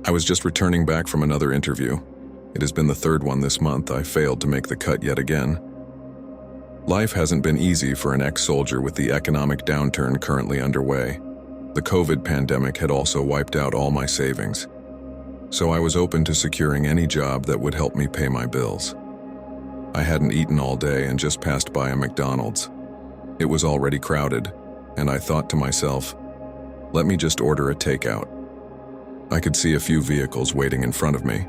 I was just returning back from another interview. It has been the third one this month. I failed to make the cut yet again. Life hasn't been easy for an ex-soldier with the economic downturn currently underway. The COVID pandemic had also wiped out all my savings. So I was open to securing any job that would help me pay my bills. I hadn't eaten all day and just passed by a McDonald's. It was already crowded, and I thought to myself, let me just order a takeout. I could see a few vehicles waiting in front of me.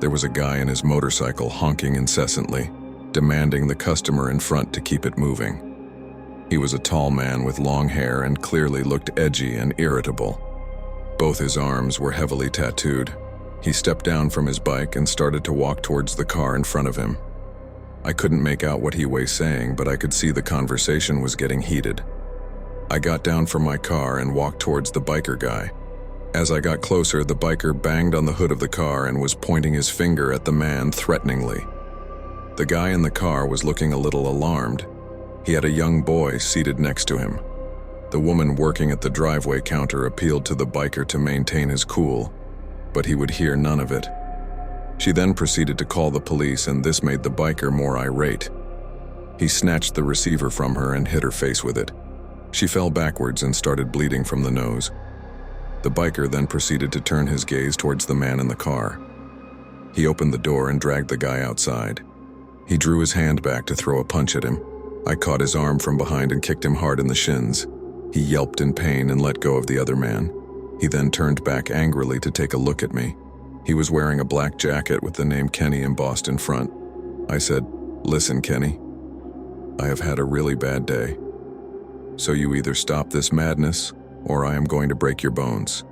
There was a guy in his motorcycle honking incessantly, demanding the customer in front to keep it moving. He was a tall man with long hair and clearly looked edgy and irritable. Both his arms were heavily tattooed. He stepped down from his bike and started to walk towards the car in front of him. I couldn't make out what he was saying, but I could see the conversation was getting heated. I got down from my car and walked towards the biker guy. As I got closer, the biker banged on the hood of the car and was pointing his finger at the man threateningly. The guy in the car was looking a little alarmed. He had a young boy seated next to him. The woman working at the driveway counter appealed to the biker to maintain his cool, but he would hear none of it. She then proceeded to call the police, and this made the biker more irate. He snatched the receiver from her and hit her face with it. She fell backwards and started bleeding from the nose. The biker then proceeded to turn his gaze towards the man in the car. He opened the door and dragged the guy outside. He drew his hand back to throw a punch at him. I caught his arm from behind and kicked him hard in the shins. He yelped in pain and let go of the other man. He then turned back angrily to take a look at me. He was wearing a black jacket with the name Kenny embossed in front. I said, "Listen, Kenny, I have had a really bad day. So you either stop this madness, or I am going to break your bones."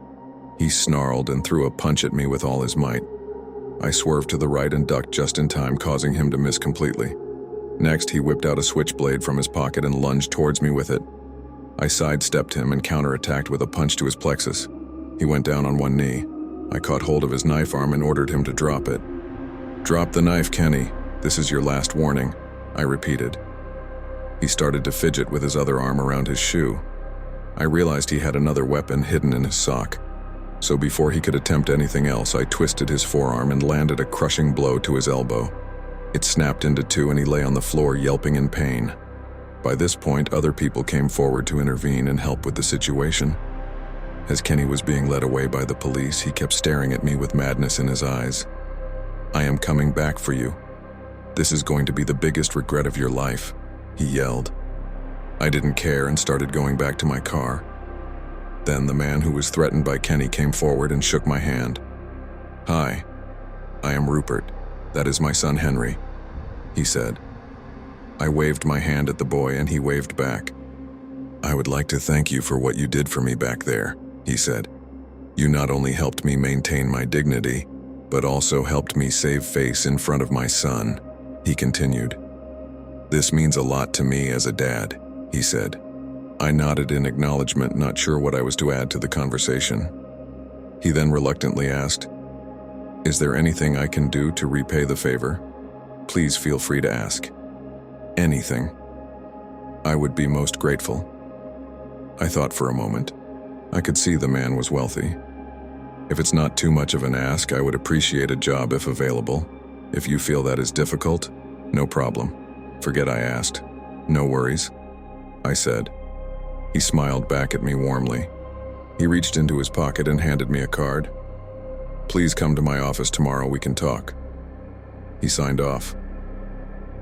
He snarled and threw a punch at me with all his might. I swerved to the right and ducked just in time, causing him to miss completely. Next, he whipped out a switchblade from his pocket and lunged towards me with it. I sidestepped him and counterattacked with a punch to his plexus. He went down on one knee. I caught hold of his knife arm and ordered him to drop it. "Drop the knife, Kenny. This is your last warning," I repeated. He started to fidget with his other arm around his shoe. I realized he had another weapon hidden in his sock. So before he could attempt anything else, I twisted his forearm and landed a crushing blow to his elbow. It snapped into two and he lay on the floor yelping in pain. By this point, other people came forward to intervene and help with the situation. As Kenny was being led away by the police, he kept staring at me with madness in his eyes. "I am coming back for you. This is going to be the biggest regret of your life," he yelled. I didn't care and started going back to my car. Then the man who was threatened by Kenny came forward and shook my hand. "Hi, I am Rupert. That is my son Henry," he said. I waved my hand at the boy and he waved back. "I would like to thank you for what you did for me back there," he said. "You not only helped me maintain my dignity, but also helped me save face in front of my son," he continued. "This means a lot to me as a dad," he said. I nodded in acknowledgement, not sure what I was to add to the conversation. He then reluctantly asked, "Is there anything I can do to repay the favor? Please feel free to ask." "Anything. I would be most grateful." I thought for a moment. I could see the man was wealthy. "If it's not too much of an ask, I would appreciate a job if available. If you feel that is difficult, no problem." "Forget I asked." "No worries," I said. He smiled back at me warmly. He reached into his pocket and handed me a card. "Please come to my office tomorrow, we can talk." He signed off.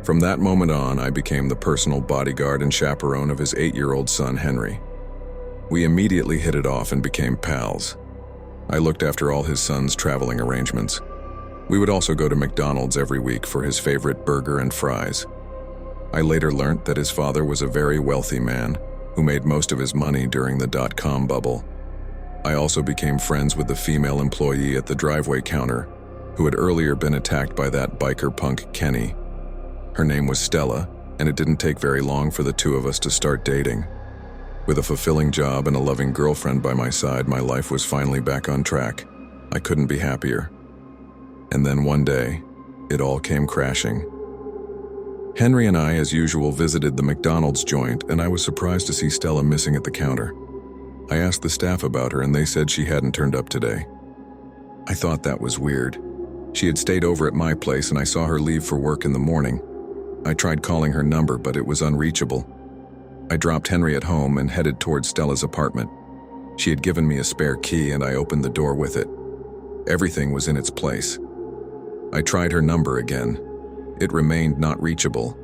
From that moment on, I became the personal bodyguard and chaperone of his 8-year-old son, Henry. We immediately hit it off and became pals. I looked after all his son's traveling arrangements. We would also go to McDonald's every week for his favorite burger and fries. I later learnt that his father was a very wealthy man who made most of his money during the dot-com bubble. I also became friends with the female employee at the driveway counter who had earlier been attacked by that biker punk Kenny. Her name was Stella, and it didn't take very long for the two of us to start dating. With a fulfilling job and a loving girlfriend by my side, my life was finally back on track. I couldn't be happier. And then one day, it all came crashing. Henry and I, as usual, visited the McDonald's joint, and I was surprised to see Stella missing at the counter. I asked the staff about her, and they said she hadn't turned up today. I thought that was weird. She had stayed over at my place and I saw her leave for work in the morning. I tried calling her number, but it was unreachable. I dropped Henry at home and headed towards Stella's apartment. She had given me a spare key and I opened the door with it. Everything was in its place. I tried her number again. It remained not reachable.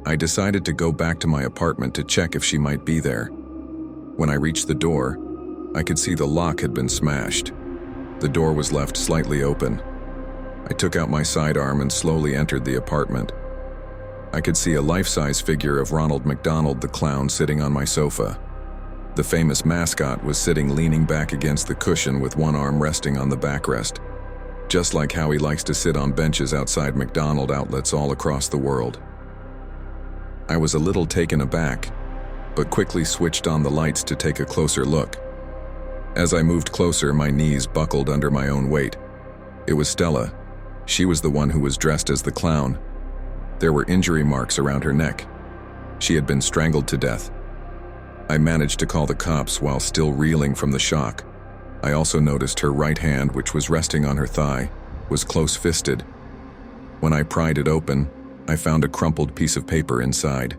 I decided to go back to my apartment to check if she might be there. When I reached the door, I could see the lock had been smashed. The door was left slightly open. I took out my sidearm and slowly entered the apartment. I could see a life-size figure of Ronald McDonald the clown sitting on my sofa. The famous mascot was sitting leaning back against the cushion with one arm resting on the backrest, just like how he likes to sit on benches outside McDonald outlets all across the world. I was a little taken aback, but quickly switched on the lights to take a closer look. As I moved closer, my knees buckled under my own weight. It was Stella. She was the one who was dressed as the clown. There were injury marks around her neck. She had been strangled to death. I managed to call the cops while still reeling from the shock. I also noticed her right hand, which was resting on her thigh, was close-fisted. When I pried it open, I found a crumpled piece of paper inside.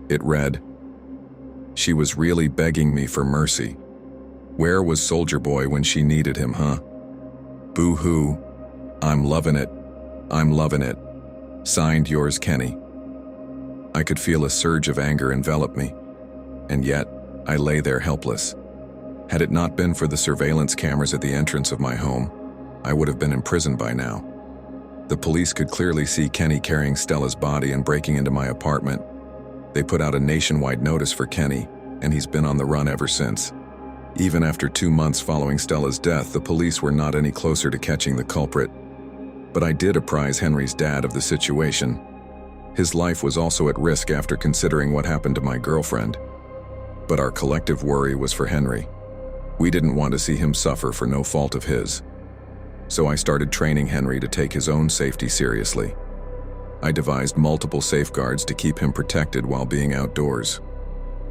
It read, "She was really begging me for mercy. Where was Soldier Boy when she needed him, huh? Boo-hoo. I'm loving it. I'm loving it. Signed, yours, Kenny." I could feel a surge of anger envelop me, and yet I lay there helpless. Had it not been for the surveillance cameras at the entrance of my home, I would have been imprisoned by now. The police could clearly see Kenny carrying Stella's body and breaking into my apartment. They put out a nationwide notice for Kenny, and he's been on the run ever since. Even after 2 months following Stella's death, the police were not any closer to catching the culprit. But I did apprise Henry's dad of the situation. His life was also at risk after considering what happened to my girlfriend. But our collective worry was for Henry. We didn't want to see him suffer for no fault of his. So I started training Henry to take his own safety seriously. I devised multiple safeguards to keep him protected while being outdoors.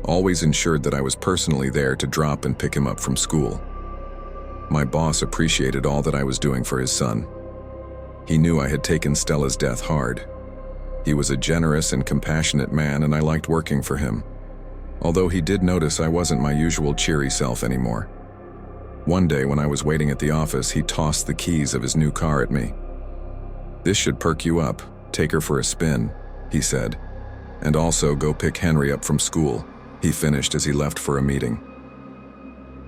Always ensured that I was personally there to drop and pick him up from school. My boss appreciated all that I was doing for his son. He knew I had taken Stella's death hard. He was a generous and compassionate man, and I liked working for him. Although he did notice I wasn't my usual cheery self anymore. One day when I was waiting at the office, he tossed the keys of his new car at me. "This should perk you up. Take her for a spin," he said. "And also go pick Henry up from school," he finished as he left for a meeting.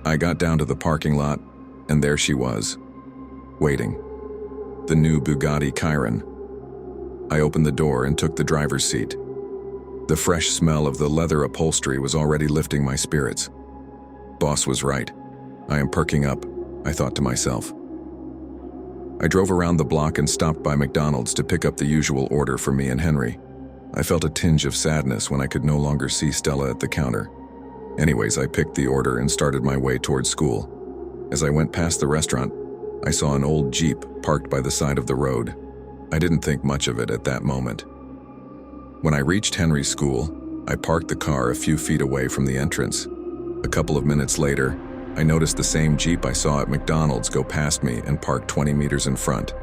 I got down to the parking lot, and there she was, waiting. The new Bugatti Chiron. I opened the door and took the driver's seat. The fresh smell of the leather upholstery was already lifting my spirits. Boss was right. I am perking up, I thought to myself. I drove around the block and stopped by McDonald's to pick up the usual order for me and Henry. I felt a tinge of sadness when I could no longer see Stella at the counter. Anyways, I picked the order and started my way towards school. As I went past the restaurant, I saw an old Jeep parked by the side of the road. I didn't think much of it at that moment. When I reached Henry's school, I parked the car a few feet away from the entrance. A couple of minutes later, I noticed the same Jeep I saw at McDonald's go past me and park 20 meters in front.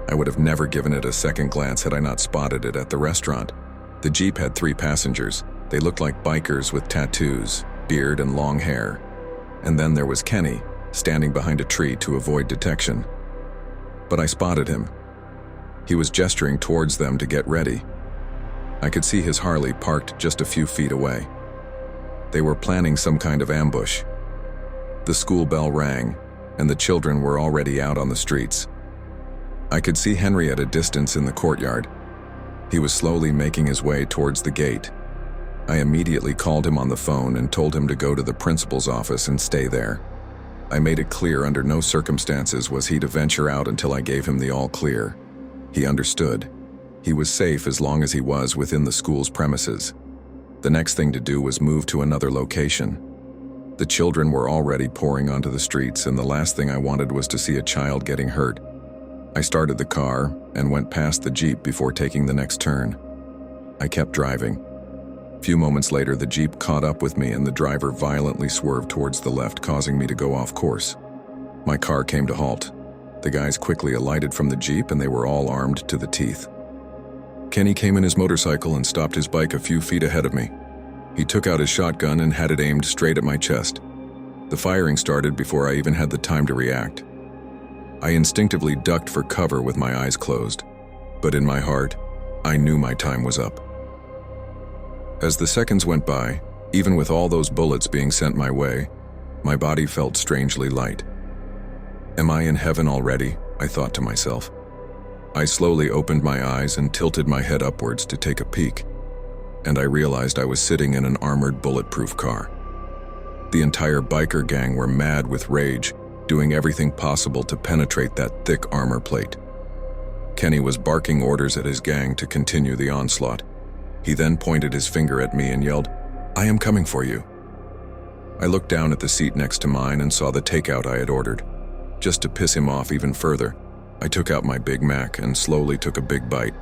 I would have never given it a second glance had I not spotted it at the restaurant. The Jeep had 3 passengers. They looked like bikers with tattoos, beard, and long hair. And then there was Kenny, standing behind a tree to avoid detection. But I spotted him. He was gesturing towards them to get ready. I could see his Harley parked just a few feet away. They were planning some kind of ambush. The school bell rang, and the children were already out on the streets. I could see Henry at a distance in the courtyard. He was slowly making his way towards the gate. I immediately called him on the phone and told him to go to the principal's office and stay there. I made it clear under no circumstances was he to venture out until I gave him the all clear. He understood. He was safe as long as he was within the school's premises. The next thing to do was move to another location. The children were already pouring onto the streets, and the last thing I wanted was to see a child getting hurt. I started the car and went past the Jeep before taking the next turn. I kept driving. A few moments later, the Jeep caught up with me and the driver violently swerved towards the left, causing me to go off course. My car came to halt. The guys quickly alighted from the Jeep and they were all armed to the teeth. Kenny came in his motorcycle and stopped his bike a few feet ahead of me. He took out his shotgun and had it aimed straight at my chest. The firing started before I even had the time to react. I instinctively ducked for cover with my eyes closed, but in my heart, I knew my time was up. As the seconds went by, even with all those bullets being sent my way, my body felt strangely light. Am I in heaven already? I thought to myself. I slowly opened my eyes and tilted my head upwards to take a peek, and I realized I was sitting in an armored bulletproof car. The entire biker gang were mad with rage, doing everything possible to penetrate that thick armor plate. Kenny was barking orders at his gang to continue the onslaught. He then pointed his finger at me and yelled, "I am coming for you." I looked down at the seat next to mine and saw the takeout I had ordered. Just to piss him off even further, I took out my Big Mac and slowly took a big bite.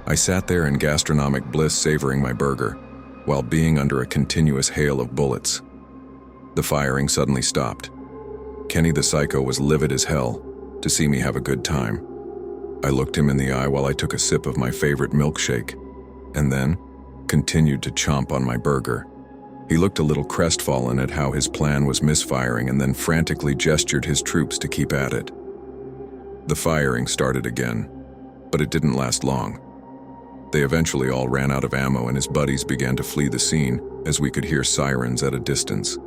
I sat there in gastronomic bliss savoring my burger, while being under a continuous hail of bullets. The firing suddenly stopped. Kenny the Psycho was livid as hell to see me have a good time. I looked him in the eye while I took a sip of my favorite milkshake, and then continued to chomp on my burger. He looked a little crestfallen at how his plan was misfiring and then frantically gestured his troops to keep at it. The firing started again, but it didn't last long. They eventually all ran out of ammo and his buddies began to flee the scene as we could hear sirens at a distance.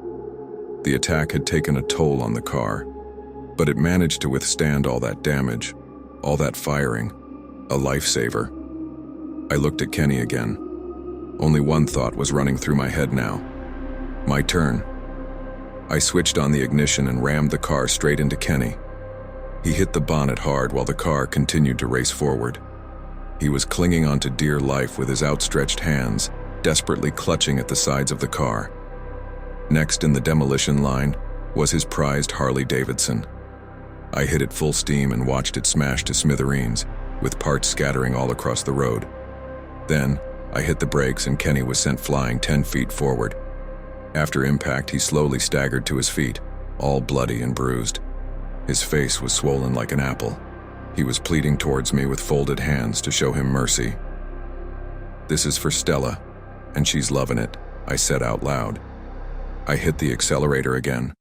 The attack had taken a toll on the car, but it managed to withstand all that damage, all that firing. A lifesaver. I looked at Kenny again. Only one thought was running through my head now. My turn. I switched on the ignition and rammed the car straight into Kenny. He hit the bonnet hard while the car continued to race forward. He was clinging onto dear life with his outstretched hands, desperately clutching at the sides of the car. Next in the demolition line was his prized Harley-Davidson. I hit it full steam and watched it smash to smithereens, with parts scattering all across the road. Then, I hit the brakes and Kenny was sent flying 10 feet forward. After impact, he slowly staggered to his feet, all bloody and bruised. His face was swollen like an apple. He was pleading towards me with folded hands to show him mercy. "This is for Stella, and she's loving it," I said out loud. I hit the accelerator again,